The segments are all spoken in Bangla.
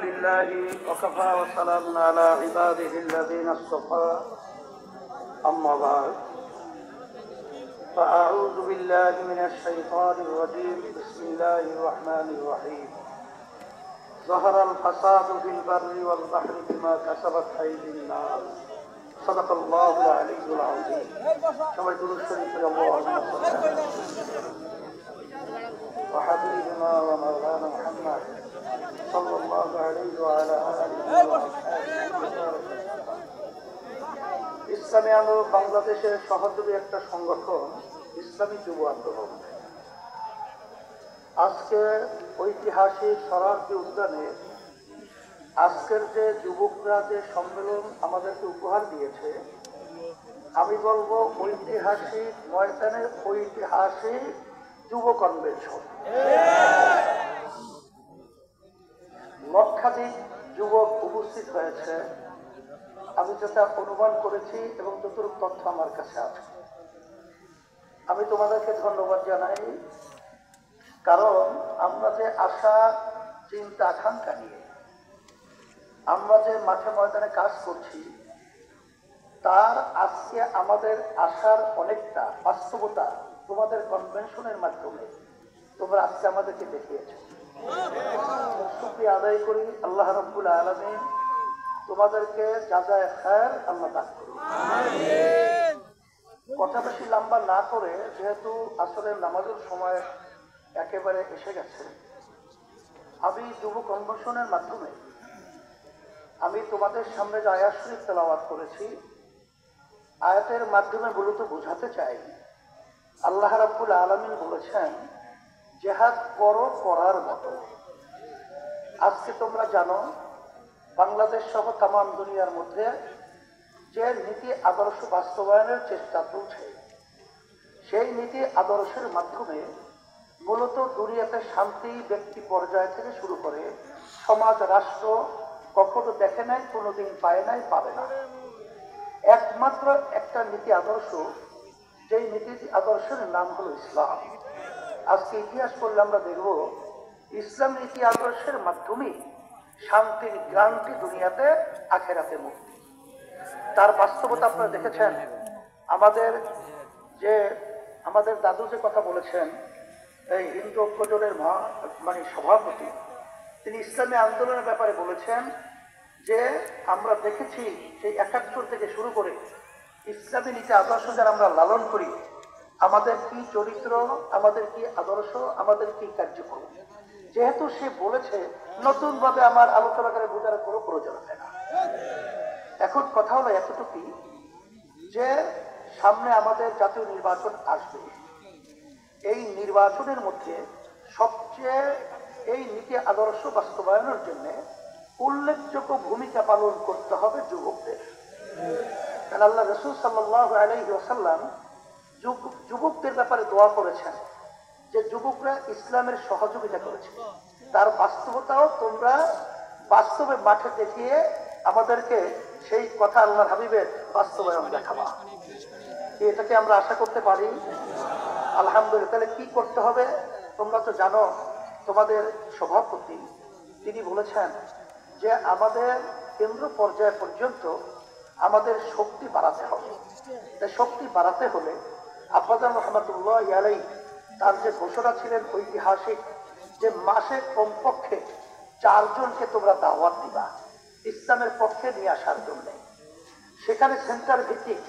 لله وكفى وسلام على عباده الذين اصطفى أما بعد فأعوذ بالله من الشيطان الرجيم بسم الله الرحمن الرحيم ظهر الفساد في البر والبحر بما كسبت أيدي الناس صدق الله العلي العظيم সবাই দুরূদ শরীফ পড়ে আল্লাহুম্মা সাল্লি وحبيبنا ومولانا محمد صلى الله عليه وعلى آله وصحبه ইসলামী আন্দোলন বাংলাদেশের সহযোগী একটা সংগঠন ইসলামী যুব আন্দোলন আজকে ঐতিহাসিক শরারদি উদ্যানে আজকের যে যুবকরা যে সম্মেলন আমাদেরকে উপহার দিয়েছে আমি বলবো ঐতিহাসিক ময়দানের ঐতিহাসিক যুব কনভেনশন লক্ষাধিক যুবক উপস্থিত হয়েছে আমি যেটা অনুমান করেছি এবং যতটুকু তথ্য আমার কাছে আছে আমি তোমাদেরকে ধন্যবাদ জানাই কারণ আমরা যে আশা চিন্তা আকাঙ্ক্ষা নিয়ে আমরা যে মাঠে ময়দানে কাজ করছি তার আজকে আমাদের আশার অনেকটা বাস্তবতা তোমাদের কনভেনশনের মাধ্যমে তোমরা আজকে আমাদেরকে দেখিয়েছো শুকরিয়া আদায় করি আল্লাহ রাব্বুল আলামিন তোমাদেরকে জাযায়ে খায়ের আল্লাহ দান করুন আমিন কথা বেশি লম্বা না করে যেহেতু আসরের নামাজের সময় একেবারে এসে গেছে আমি যুব কনভেনশনের মাধ্যমে আমি তোমাদের সামনে যে আয়াত শরীফ তেলাওয়াত করেছি আয়াতের মাধ্যমে মূলত বোঝাতে চাই আল্লাহ রাব্বুল আলামিন বলেছেন জিহাদ করো করার মতো আজকে তোমরা জানো বাংলাদেশ সহ তামাম দুনিয়ার মধ্যে যে নীতি আদর্শ বাস্তবায়নের চেষ্টা চলছে সেই নীতি আদর্শের মাধ্যমে মূলত দুনিয়াতে শান্তি ব্যক্তি পর্যায় থেকে শুরু করে সমাজ রাষ্ট্র কখনো দেখে নাই কোনোদিন পায় নাই পাবে না একমাত্র একটা নীতি আদর্শ যেই নীতি আদর্শের নাম হলো ইসলাম আজকে ইতিহাস করলে আমরা দেখব ইসলাম নীতি আদর্শের মাধ্যমে শান্তির গ্রান্টি দুনিয়াতে আখেরাতে মুক্তি তার বাস্তবতা আপনারা দেখেছেন আমাদের দাদু যে কথা বলেছেন এই হিন্দু ঐক্যজোটের সভাপতি তিনি ইসলামী আন্দোলনের ব্যাপারে বলেছেন যে আমরা দেখেছি সেই ৭১ থেকে শুরু করে ইসলামী নীতি আদর্শ যারা আমরা লালন করি আমাদের কি চরিত্র আমাদের কি আদর্শ আমাদের কি কার্যক্রম যেহেতু সে বলেছে নতুন ভাবে আমার আলোচনা করে বোঝার কোনো প্রয়োজন হয় না এখন কথা হলো এতটুকুই যে সামনে আমাদের জাতীয় নির্বাচন আসবে এই নির্বাচনের মধ্যে সবচেয়ে এই নীতি আদর্শ বাস্তবায়নের জন্য উল্লেখযোগ্য ভূমিকা পালন করতে হবে যুবকদের কারণ আল্লাহ রাসূল সাল্লাল্লাহু আলাইহি ওয়াসাল্লাম যুবকদের ব্যাপারে দোয়া করেছেন যে যুবকরা ইসলামের সহযোগিতা করেছে তার বাস্তবতাও তোমরা বাস্তবে মাঠে দেখিয়ে আমাদেরকে সেই কথা আল্লাহর হাবিবের বাস্তবায়ন দেখাবা এটাকে আমরা আশা করতে পারি আলহামদুলিল্লাহ তাহলে কি করতে হবে তোমরা তো জানো তোমাদের সভাপতি তিনি বলেছেন যে আমাদের কেন্দ্র পর্যায় পর্যন্ত আমাদের শক্তি বাড়াতে হবে তাই শক্তি বাড়াতে হলে আফজাল রহমাতুল্লাহ আলাইহি তার যে ঘোষণা ছিলেন ঐতিহাসিক যে মাসে কমপক্ষে 4 জনকে তোমরা দাওয়াত দিবা ইসলামের পক্ষে নিয়ে আসার জন্য সেখানে সেন্টার ভিত্তিক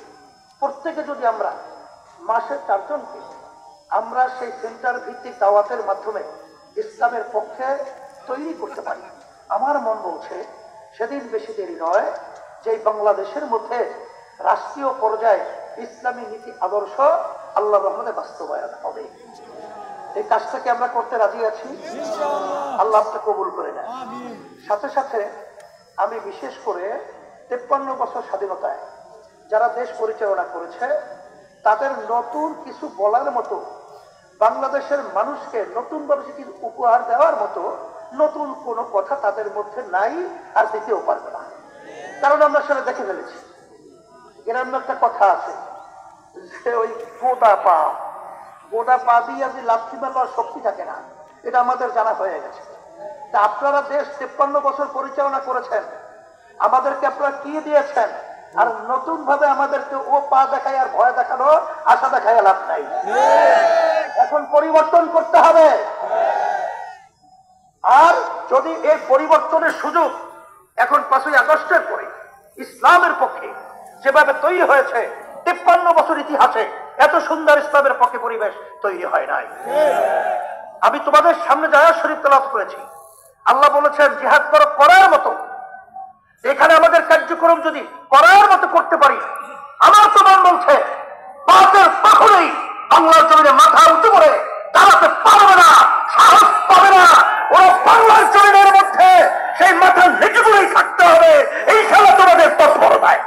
প্রত্যেকে যদি আমরা মাসে 4 জনকে আমরা সেই সেন্টার ভিত্তিক দাওয়াতের মাধ্যমে ইসলামের পক্ষে তৈরি করতে পারি আমার মন বলছে সেদিন বেশি দেরি নয় যে বাংলাদেশের মধ্যে রাষ্ট্রীয় পর্যায়ে ইসলামী নীতি আদর্শ আল্লাহর রহমতে বাস্তবায়ন হবে এই কাজটাকে আমরা করতে রাজি আছি আল্লাহ আপনি কবুল করে নেন সাথে সাথে আমি বিশেষ করে 53 বছর স্বাধীনতায় যারা দেশ পরিচালনা করেছে তাদের নতুন কিছু বলার মতো বাংলাদেশের মানুষকে নতুনভাবে কিছু উপহার দেওয়ার মতো নতুন কোনো কথা তাদের মধ্যে নাই আর দিতেও পারবে না কারণ আমরা সেটা দেখে ফেলেছি গ্রামে একটা কথা আছে যে ওই গোটা পা দিয়ে আপনি লাথি মারবার শক্তি থাকে না এটা আমাদের জানা হয়ে গেছে তা আপনারা দেশ 53 বছর পরিচালনা করেছেন, আমাদেরকে আপনারা কি দিয়েছেন? আর নতুন ভাবে আমাদেরকে ও পা দেখায় আর ভয় দেখানো, আশা দেখায় লাভ নাই। এখন পরিবর্তন করতে হবে। আর যদি এই পরিবর্তনের সুযোগ এখন 5ই আগস্টের পরে ইসলামের পক্ষে যেভাবে তৈরি হয়েছে, 53 বছর ইতিহাসে এত সুন্দর ইসলামের পক্ষে পরিবেশ তৈরি হয় নাই। আমি তোমাদের সামনে আয়াত শরীফ তেলাওয়াত করেছি। আল্লাহ বলেছেন জিহাদ করার মতো, এখানে আমাদের কার্যক্রম যদি করার মতো করতে পারি, আমার তোমার বলছে পাপের কখনোই বাংলার জমিনে মাথা উঁচু করে দাঁড়াতে পারবে না, সাহস পাবে না। ওরা বাংলার জমিনের মধ্যে সেই মাথা নিচু করেই থাকতে হবে। এই খেলা তোমাদের তৎপরতায়।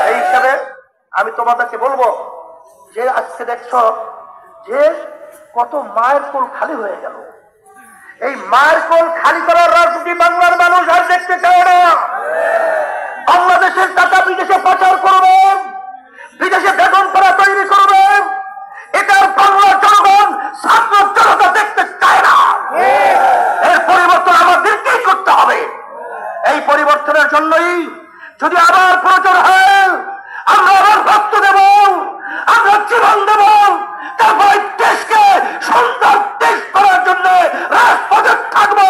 এই হিসাবে আমি তোমাদেরকে বলবো যে আজকে দেখছো যে কত মায়ের কোল খালি হয়ে গেল। এই মায়ের কোল খালি করার রাজনীতি বাংলার মানুষ আর দেখতে চায় না। বাংলাদেশের টাকা বিদেশে পাচার করবেন, বিদেশে বেতন করা তৈরি করবেন, এটার বাংলার জনগণ ছাত্র জনতা দেখতে চায় না। এর পরিবর্তন আমাদেরকেই করতে হবে। এই পরিবর্তনের জন্যই যদি আবার প্রয়োজন হয় আমরা আবার রক্ত দেব, আমরা জীবন দেব, তারপরে দেশকে সুন্দর দেশ করার জন্য রাজপথে থাকবো।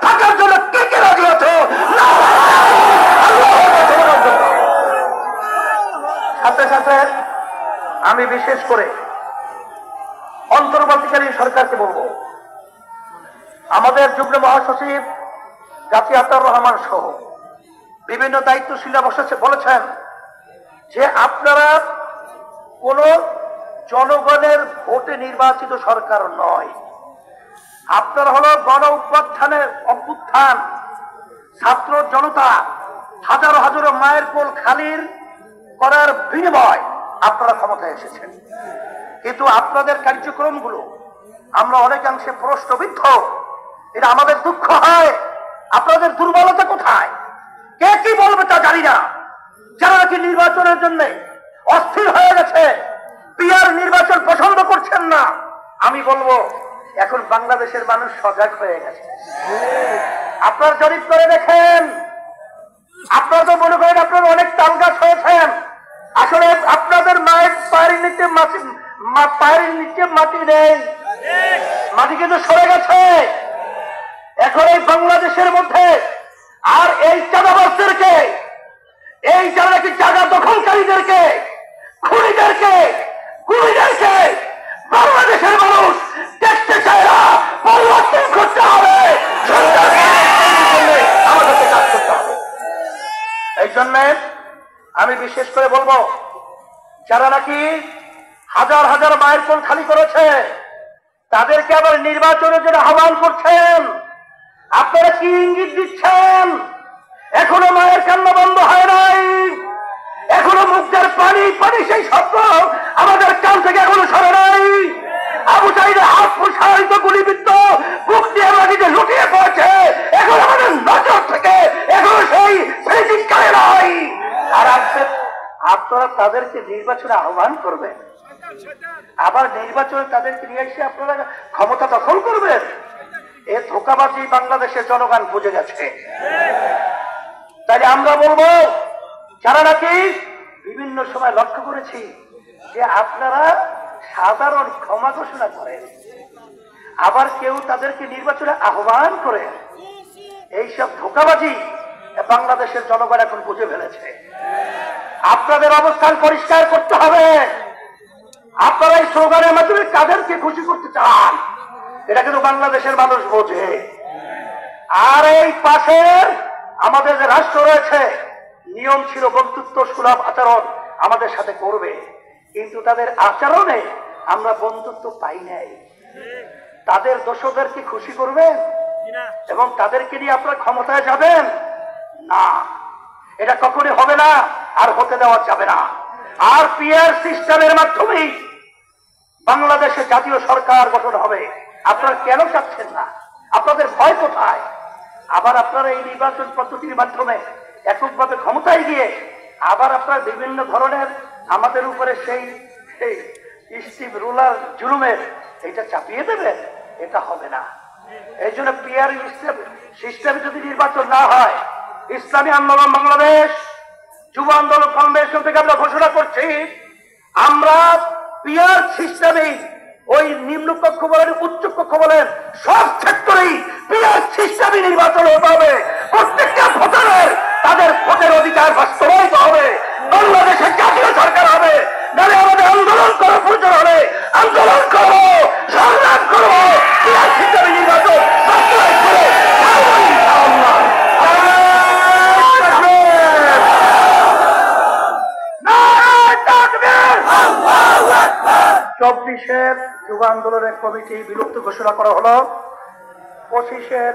থাকার জন্য কে কে রাজি আছো? সাথে সাথে আমি বিশেষ করে অন্তর্বর্তীকালীন সরকারকে বলবো, আমাদের যুগ্ম মহাসচিব জাতি আতাউর রহমান সহ বিভিন্ন দায়িত্বশীলরা বলেছেন যে আপনারা কোন জনগণের ভোটে নির্বাচিত সরকার নয়, আপনারা হলো গণ অভ্যুত্থান, ছাত্র জনতা হাজারো হাজারো মায়ের কোল খালির করার বিনিময় আপনারা ক্ষমতায় এসেছেন। কিন্তু আপনাদের কার্যক্রমগুলো আমরা অনেকাংশে প্রশ্নবিদ্ধ। এটা আমাদের দুঃখ হয়। আপনাদের দুর্বলতা কোথায়? কে কি বলবে তা জানি না। যারা নাকি নির্বাচনের জন্য অস্থির হয়ে গেছে, পিআর নির্বাচন পছন্দ করছেন না, আমি বলবো এখন বাংলাদেশের মানুষ সজাগ হয়ে গেছে। আপনার জরিপ করে দেখেন, আপনারা তো মনে করেন আপনারা অনেক তাল গাছ হয়েছেন। আসলে আপনাদের মায়ের পায়ের নিচে মাটি নেই, মাটি কিন্তু সরে গেছে। এখন এই বাংলাদেশের মধ্যে আর এই চাঁদাবাজদেরকে, এই যারা নাকি জায়গা দখলকারীদেরকে, খুনিদেরকে, গুলিদেরকে বাংলাদেশের মানুষ দেখতে চায় না। পরিবর্তন করতে হবে, আমাদেরকে কাজ করতে হবে। এই জন্য আমি বিশেষ করে বলবো, যারা নাকি হাজার হাজার মায়ের কোল খালি করেছে তাদেরকে আবার নির্বাচনের জন্য আহ্বান করছেন। আপনারা কি ইঙ্গিত দিচ্ছেন? এখনো মায়ের কান্না বন্ধ হয় নাই, এখনো মুখের পানি পানি সেই শব্দ আমাদের কান থেকে এখনো সরে নাই। আবু সাইদের হাত প্রসারিত গুলিবিদ্ধ বুক দিয়ে মাটিতে লুটিয়ে পড়ছে, এখন আমাদের নজর থেকে এখনো সেই স্মৃতি কালে নাই। আর আপনারা তাদেরকে নির্বাচনে আহ্বান করবেন, আবার নির্বাচনে তাদেরকে নিয়ে এসে আপনারা ক্ষমতা দখল করবেন। এ ধোঁকাবাজি বাংলাদেশের জনগণ বুঝে গেছে। তাই আমরা বলবো, যারা নাকি বিভিন্ন সময় লক্ষ্য করেছি যে আপনারা সাধারণ ক্ষমা ঘোষণা করেন, আবার কেউ তাদেরকে নির্বাচনে আহ্বান করে, এইসব ধোঁকাবাজি বাংলাদেশের জনগণ এখন বুঝে ফেলেছে। আপনাদের অবস্থান পরিষ্কার করতে হবে। আপনারা এই স্লোগানের মাধ্যমে কাদেরকে খুশি করতে চান এটা কিন্তু বাংলাদেশের মানুষ বোঝে। আর এই পাশের আমাদের যে রাষ্ট্র রয়েছে, নিয়ম ছিল বন্ধুত্ব সুলভ আচরণ আমাদের সাথে করবে, কিন্তু তাদের আচরণে আমরা বন্ধুত্ব পাই নাই। তাদের দোষদেরকে খুশি করবেন এবং তাদেরকে নিয়ে আপনারা ক্ষমতায় যাবেন না, এটা কখনই হবে না, আর হতে দেওয়া যাবে না। আর পিআর সিস্টেমের মাধ্যমেই বাংলাদেশে জাতীয় সরকার গঠন হবে। আপনারা কেন চাচ্ছেন না? আপনাদের ভয় কোথায়? আবার আপনারা এই নির্বাচন পদ্ধতির মাধ্যমে এককভাবে ক্ষমতায় গিয়ে আবার আপনারা বিভিন্ন ধরনের আমাদের উপরে সেই স্টিভ রুলার জুলুমের এটা চাপিয়ে দেবেন, এটা হবে না। এই জন্য পিয়ার সিস্টেমে যদি নির্বাচন না হয়, ইসলামী আন্দোলন বাংলাদেশ যুব আন্দোলন কনভেনশন থেকে আমরা ঘোষণা করছি, আমরা পিয়ার সিস্টেমে ওই নিম্ন কক্ষ বলেন উচ্চ কক্ষ বলেন সব সেক্টরেই পিয়ার সিস্টেমে নির্বাচন হতে হবে। প্রত্যেকটা ভোটারের তাদের ভোটের অধিকার বাস্তবায়িত হবে। বাংলাদেশে জাতীয় সরকার হবে, নাহলে আমাদের আন্দোলন করার প্রয়োজন হলে আন্দোলন করবো, সংগ্রাম করবো, পিয়ার সিস্টেমে নির্বাচন বাস্তবায়িত করে চব্বিশের যুব আন্দোলনের কমিটি বিলুপ্ত ঘোষণা করা হলো, 25-এর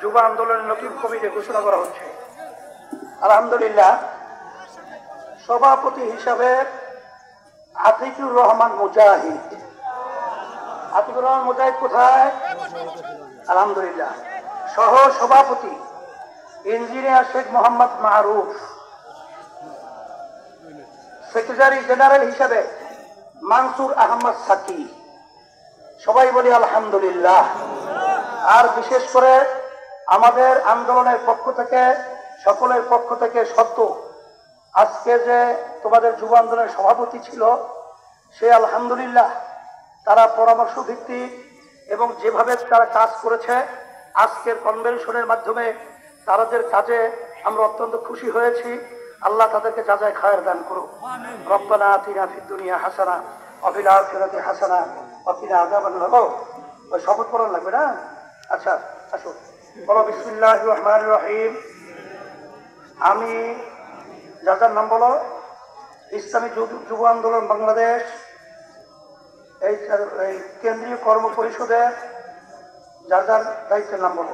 যুব আন্দোলনের নতুন কমিটি ঘোষণা করা হচ্ছে। আলহামদুলিল্লাহ, সভাপতি হিসাবে আতিকুর রহমান মুজাহিদ। আতিকুর রহমান মুজাহিদ কোথায়? আলহামদুলিল্লাহ। সহ সভাপতি ইঞ্জিনিয়ার শেখ মোহাম্মদ মারুফ। সেক্রেটারি জেনারেল হিসাবে মানসুর আহমদ সাকি। সবাই বলি আলহামদুলিল্লাহ। আর বিশেষ করে আমাদের আন্দোলনের পক্ষ থেকে, সকলের পক্ষ থেকে সত্য, আজকে যে তোমাদের যুব আন্দোলনের সভাপতি ছিল সে আলহামদুলিল্লাহ তারা পরামর্শ ভিত্তিক এবং যেভাবে তারা কাজ করেছে আজকের কনভেনশনের মাধ্যমে তাদের কাজে আমরা অত্যন্ত খুশি হয়েছি। আল্লাহ তাদেরকে যাজায় খায়ের দান করুক। রব্বানা আতিনা ফিদ দুনিয়া হাসানা ওয়া ফিল আখিরাতি হাসানা ওয়া কিনা আযাবান্নার। ওই শপথ পড়া লাগবে না? আচ্ছা আসো, বলো বিসমিল্লাহির রহমানির রহিম। আমি যার নাম বলো, ইসলামী যুব আন্দোলন বাংলাদেশ এই কেন্দ্রীয় কর্ম পরিষদের যার যার দায়িত্বের নাম বলো।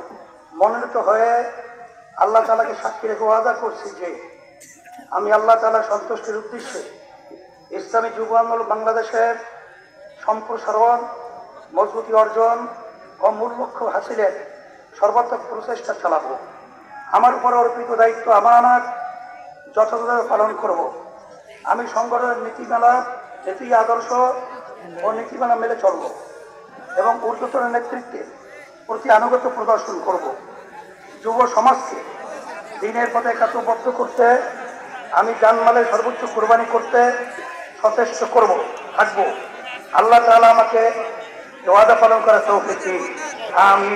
মনোনীত হয়ে আল্লাহ তাআলাকে সাক্ষী রেখে ওয়াদা করছি যে আমি আল্লাহ তাআলার সন্তুষ্টির উদ্দেশ্যে ইসলামী যুব আন্দোলন বাংলাদেশের সম্প্রসারণ, মজবুতি অর্জন ও মূল লক্ষ্য হাসিলের সর্বাত্মক প্রচেষ্টা চালাবো। আমার উপর অর্পিত দায়িত্ব আমানত যথাযথভাবে পালন করব। আমি সংগঠনের নীতি আদর্শ ও নীতিমালা মেনে চলব এবং ঊর্ধ্বতন নেতৃত্বের প্রতি আনুগত্য প্রদর্শন করব। যুব সমাজকে দিনের পথে একাত্মবদ্ধ করতে আমি জানমালের সর্বোচ্চ কোরবানি করতে সচেষ্ট থাকবো। আল্লাহ তাআলা আমাকে ওয়াদা পালন করার তৌফিক দিন। আমিন।